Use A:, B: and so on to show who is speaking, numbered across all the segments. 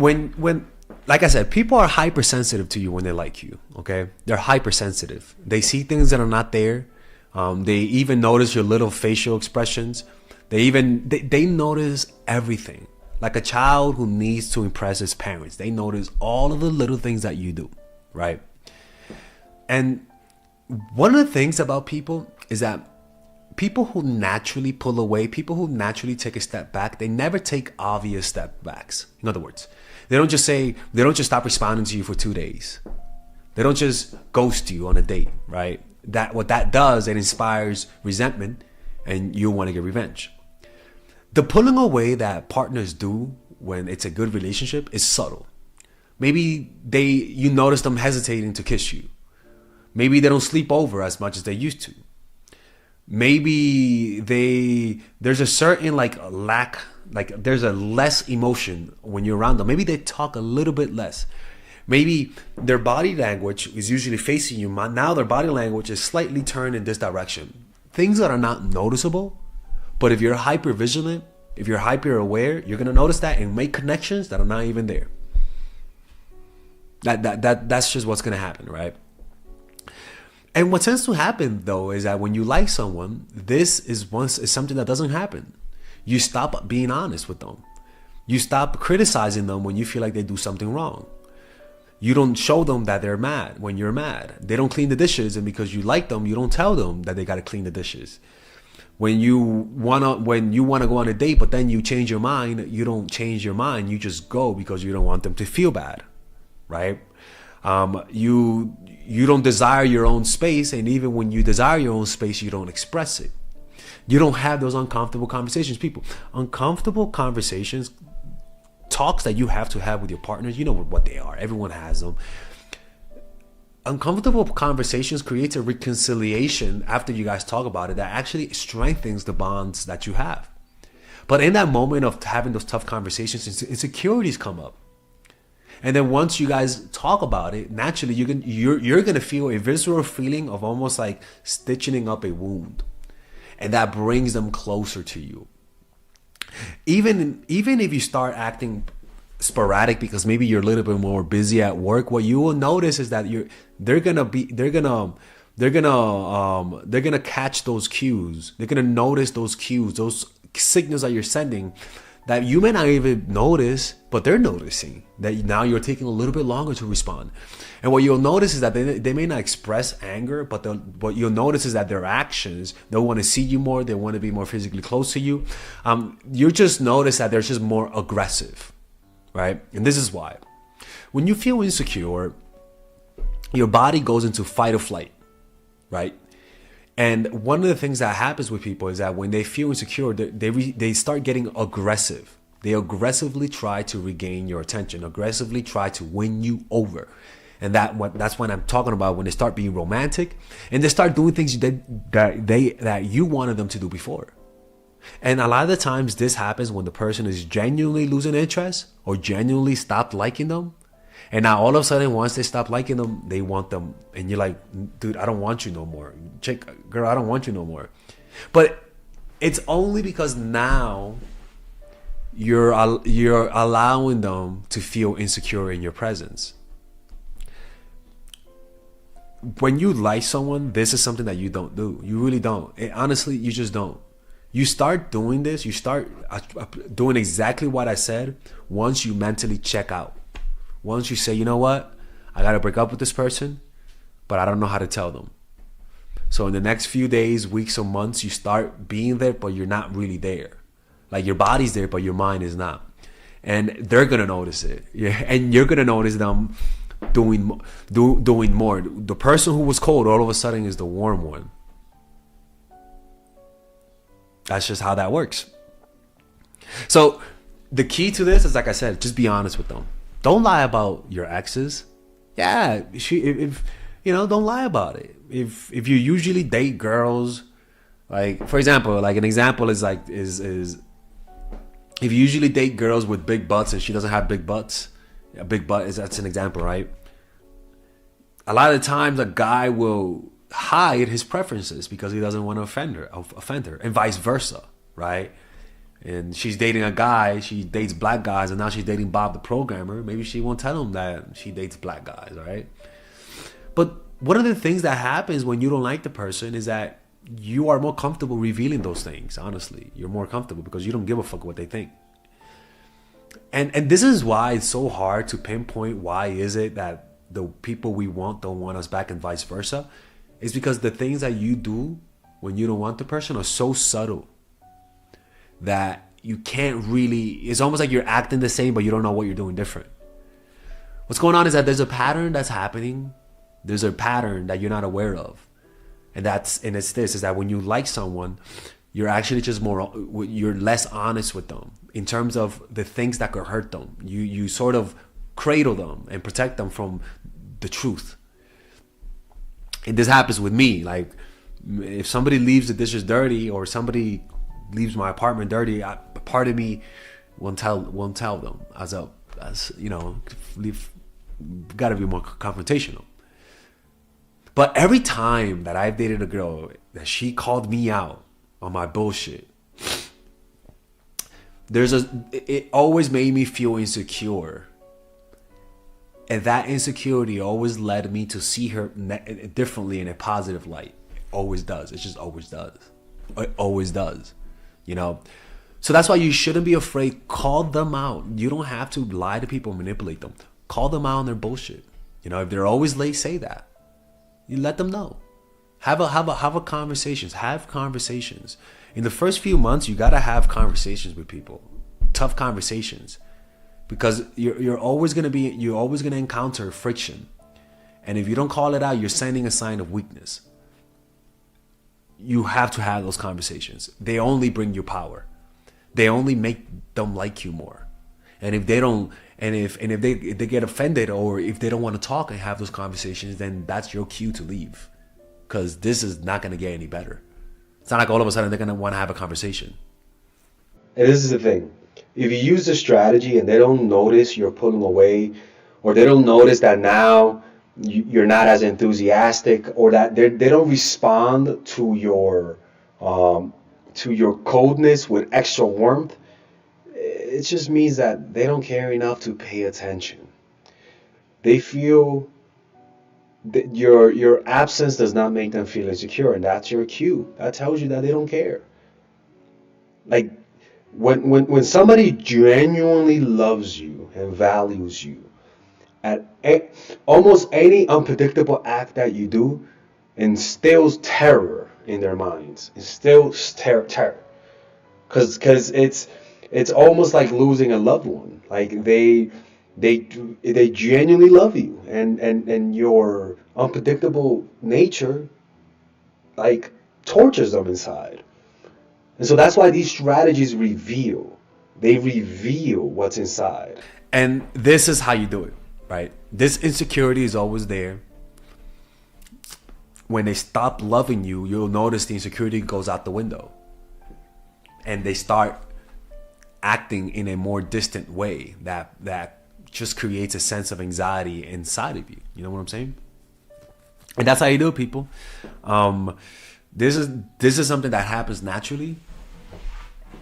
A: when like I said, people are hypersensitive to you when they like you. Okay, they're hypersensitive. They see things that are not there. They even notice your little facial expressions. They notice everything. Like a child who needs to impress his parents, they notice all of the little things that you do, right? And one of the things about people is that people who naturally pull away, people who naturally take a step back, they never take obvious step backs. In other words, they don't just stop responding to you for 2 days. They don't just ghost you on a date, right? What that does, it inspires resentment, and you want to get revenge. The pulling away that partners do when it's a good relationship is subtle. Maybe you notice them hesitating to kiss you. Maybe they don't sleep over as much as they used to. Maybe there's a certain lack, there's a less emotion when you're around them. Maybe they talk a little bit less. Maybe their body language is usually facing you. Now their body language is slightly turned in this direction. Things that are not noticeable, but if you're hyper vigilant, if you're hyper aware, you're gonna notice that and make connections that are not even there. That's just what's gonna happen, right? And what tends to happen though is that when you like someone, this is something that doesn't happen. You stop being honest with them. You stop criticizing them when you feel like they do something wrong. You don't show them that they're mad when you're mad. They don't clean the dishes, and because you like them, you don't tell them that they got to clean the dishes. When you wanna go on a date, but then you change your mind, you don't change your mind. You just go because you don't want them to feel bad, right? You don't desire your own space, and even when you desire your own space, you don't express it. You don't have those uncomfortable conversations. Uncomfortable conversations, talks that you have to have with your partners, you know what they are. Everyone has them. Uncomfortable conversations creates a reconciliation after you guys talk about it that actually strengthens the bonds that you have. But in that moment of having those tough conversations, insecurities come up. And then once you guys talk about it, naturally you're gonna feel a visceral feeling of almost like stitching up a wound, and that brings them closer to you. Even if you start acting sporadic because maybe you're a little bit more busy at work, what you will notice is that they're gonna catch those cues. They're gonna notice those cues, those signals that you're sending, that you may not even notice, but they're noticing that now you're taking a little bit longer to respond. And what you'll notice is that they may not express anger, but what you'll notice is that their actions, they want to see you more, they want to be more physically close to you. You just notice that they're just more aggressive, right? And this is why. When you feel insecure, your body goes into fight or flight, right? And one of the things that happens with people is that when they feel insecure, they start getting aggressive. They aggressively try to regain your attention, aggressively try to win you over. And that's what I'm talking about, when they start being romantic and they start doing things that you wanted them to do before. And a lot of the times this happens when the person is genuinely losing interest or genuinely stopped liking them. And now all of a sudden, once they stop liking them, they want them. And you're like, dude, I don't want you no more. Chick, girl, I don't want you no more. But it's only because now you're allowing them to feel insecure in your presence. When you like someone, this is something that you don't do. You really don't. Honestly, you just don't. You start doing this. You start doing exactly what I said once you mentally check out. Once you say, you know what, I got to break up with this person, but I don't know how to tell them. So in the next few days, weeks, or months, you start being there, but you're not really there. Like your body's there, but your mind is not. And they're going to notice it. Yeah. And you're going to notice them doing more. The person who was cold all of a sudden is the warm one. That's just how that works. So the key to this is, like I said, just be honest with them. Don't lie about your exes. Yeah, don't lie about it. If you usually date girls, like for example, like an example is if you usually date girls with big butts and she doesn't have big butts, a big butt that's an example, right? A lot of the times a guy will hide his preferences because he doesn't want to offend her, and vice versa, right? and she's dating a guy, she dates black guys, and now she's dating Bob the programmer, maybe she won't tell him that she dates black guys, right? But one of the things that happens when you don't like the person is that you are more comfortable revealing those things. Honestly, you're more comfortable because you don't give a fuck what they think. And this is why it's so hard to pinpoint why is it that the people we want don't want us back and vice versa. It's because the things that you do when you don't want the person are so subtle that you can't really, it's almost like you're acting the same, but you don't know what you're doing different. What's going on is that there's a pattern that's happening. There's a pattern that you're not aware of. And it's this, is that when you like someone, you're actually just you're less honest with them in terms of the things that could hurt them. You sort of cradle them and protect them from the truth. And this happens with me. Like, if somebody leaves the dishes dirty or somebody leaves my apartment dirty, part of me won't tell them. As you know, got to be more confrontational. But every time that I've dated a girl that she called me out on my bullshit, it always made me feel insecure. And that insecurity always led me to see her differently in a positive light. It always does. It just always does. It always does. You know? So that's why you shouldn't be afraid. Call them out. You don't have to lie to people and manipulate them. Call them out on their bullshit. You know, if they're always late, say that. You let them know. Have a conversations. Have conversations. In the first few months, you gotta have conversations with people. Tough conversations. Because you're always gonna encounter friction. And if you don't call it out, you're sending a sign of weakness. You have to have those conversations. They only bring you power. They only make them like you more. And if they don't, and if they get offended, or if they don't want to talk and have those conversations, then that's your cue to leave. Because this is not going to get any better. It's not like all of a sudden they're going to want to have a conversation.
B: And this is the thing. If you use the strategy and they don't notice you're pulling away, or they don't notice that now you're not as enthusiastic, or that they don't respond to your coldness with extra warmth, it just means that they don't care enough to pay attention. They feel that your absence does not make them feel insecure, and that's your cue. That tells you that they don't care. Like, when somebody genuinely loves you and values you, at almost any unpredictable act that you do instills terror in their minds. Instills terror. Because it's almost like losing a loved one. Like, they genuinely love you, and your unpredictable nature, like, tortures them inside. And so that's why these strategies reveal what's inside.
A: And this is how you do it, right? This insecurity is always there. When they stop loving you, you'll notice the insecurity goes out the window. And they start acting in a more distant way that just creates a sense of anxiety inside of you. You know what I'm saying? And that's how you do it, people. This is something that happens naturally.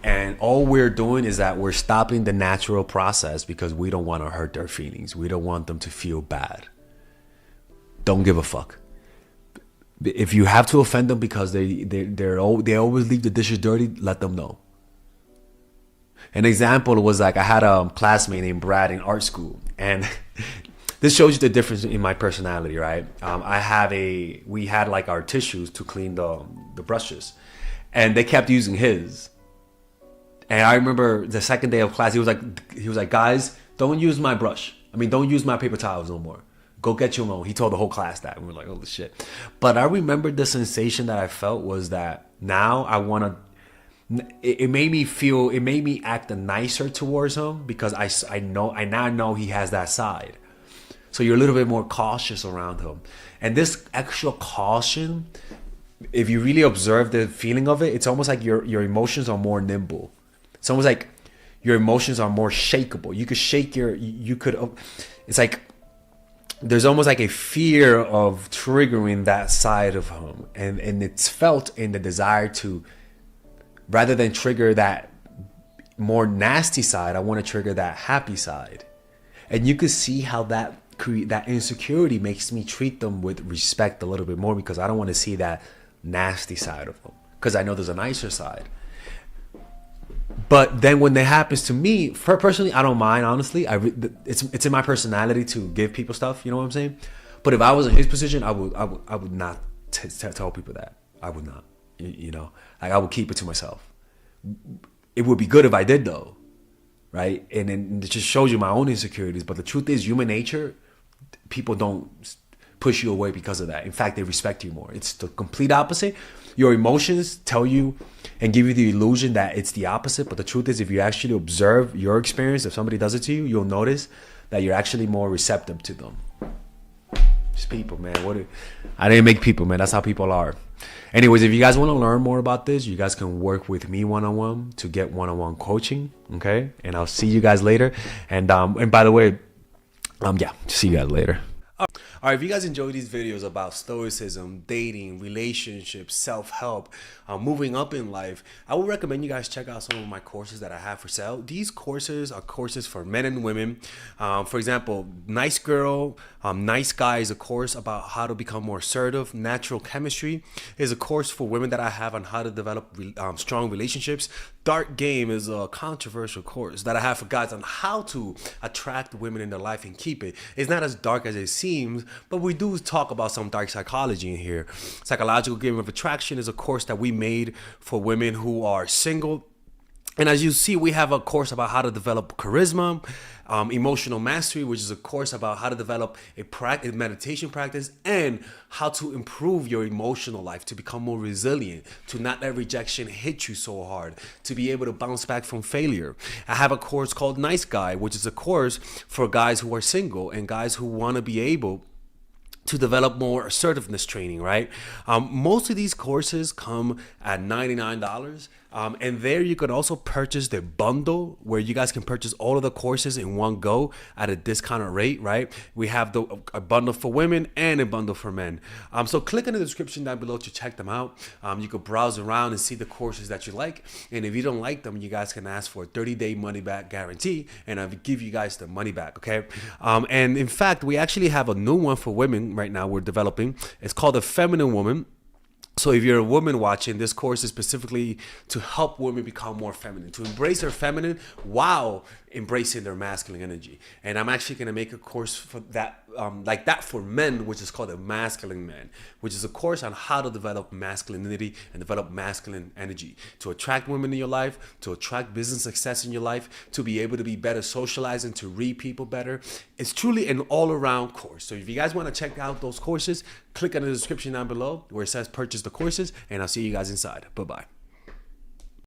A: And all we're doing is that we're stopping the natural process because we don't want to hurt their feelings. We don't want them to feel bad. Don't give a fuck. If you have to offend them because they always leave the dishes dirty, let them know. An example was, like, I had a classmate named Brad in art school, and this shows you the difference in my personality, right? We had like our tissues to clean the brushes, and they kept using his. And I remember the second day of class, he was like, guys, don't use my brush. Don't use my paper towels no more. Go get your own. He told the whole class that. And we were like, holy shit. But I remember the sensation that I felt was that now I want to, it made me act nicer towards him, because I now know he has that side. So you're a little bit more cautious around him. And this extra caution, if you really observe the feeling of it, it's almost like your emotions are more nimble. It's almost like your emotions are more shakeable. You could shake it's like there's almost like a fear of triggering that side of him. And it's felt in the desire to, rather than trigger that more nasty side, I want to trigger that happy side. And you can see how that insecurity makes me treat them with respect a little bit more, because I don't want to see that nasty side of them, because I know there's a nicer side. But then when that happens to me, personally, I don't mind, honestly. It's in my personality to give people stuff, you know what I'm saying? But if I was in his position, I would not tell people that. I would not, you know, like I would keep it to myself. It would be good if I did, though, right? And then it just shows you my own insecurities. But the truth is, human nature, people don't push you away because of that. In fact, they respect you more. It's the complete opposite. Your emotions tell you and give you the illusion that it's the opposite. But the truth is, if you actually observe your experience, if somebody does it to you, you'll notice that you're actually more receptive to them. Just people, man. I didn't make people, man. That's how people are. Anyways, if you guys want to learn more about this, you guys can work with me one-on-one to get one-on-one coaching. Okay, and I'll see you guys later. And by the way, yeah, see you guys later. All right, if you guys enjoy these videos about stoicism, dating, relationships, self-help, moving up in life, I would recommend you guys check out some of my courses that I have for sale. These courses are courses for men and women. For example, Nice Girl, Nice Guy is a course about how to become more assertive. Natural Chemistry is a course for women that I have on how to develop strong relationships. Dark Game is a controversial course that I have for guys on how to attract women in their life and keep it. It's not as dark as it seems, but we do talk about some dark psychology in here. Psychological Game of Attraction is a course that we made for women who are single. And as you see, we have a course about how to develop charisma, Emotional Mastery, which is a course about how to develop a meditation practice and how to improve your emotional life, to become more resilient, to not let rejection hit you so hard, to be able to bounce back from failure. I have a course called Nice Guy, which is a course for guys who are single and guys who want to be able to develop more assertiveness training, right? Most of these courses come at $99. And there you could also purchase the bundle where you guys can purchase all of the courses in one go at a discounted rate, right? We have a bundle for women and a bundle for men. So click in the description down below to check them out. You could browse around and see the courses that you like. And if you don't like them, you guys can ask for a 30-day money-back guarantee, and I'll give you guys the money back, okay? And in fact, we actually have a new one for women right now we're developing. It's called The Feminine Woman. So if you're a woman watching, this course is specifically to help women become more feminine, to embrace their feminine while embracing their masculine energy. And I'm actually going to make a course for that, like that for men, which is called the Masculine Man, which is a course on how to develop masculinity and develop masculine energy, to attract women in your life, to attract business success in your life, to be able to be better socializing, to read people better. It's truly an all-around course. So if you guys want to check out those courses, click on the description down below where it says purchase the courses, and I'll see you guys inside. Bye-bye.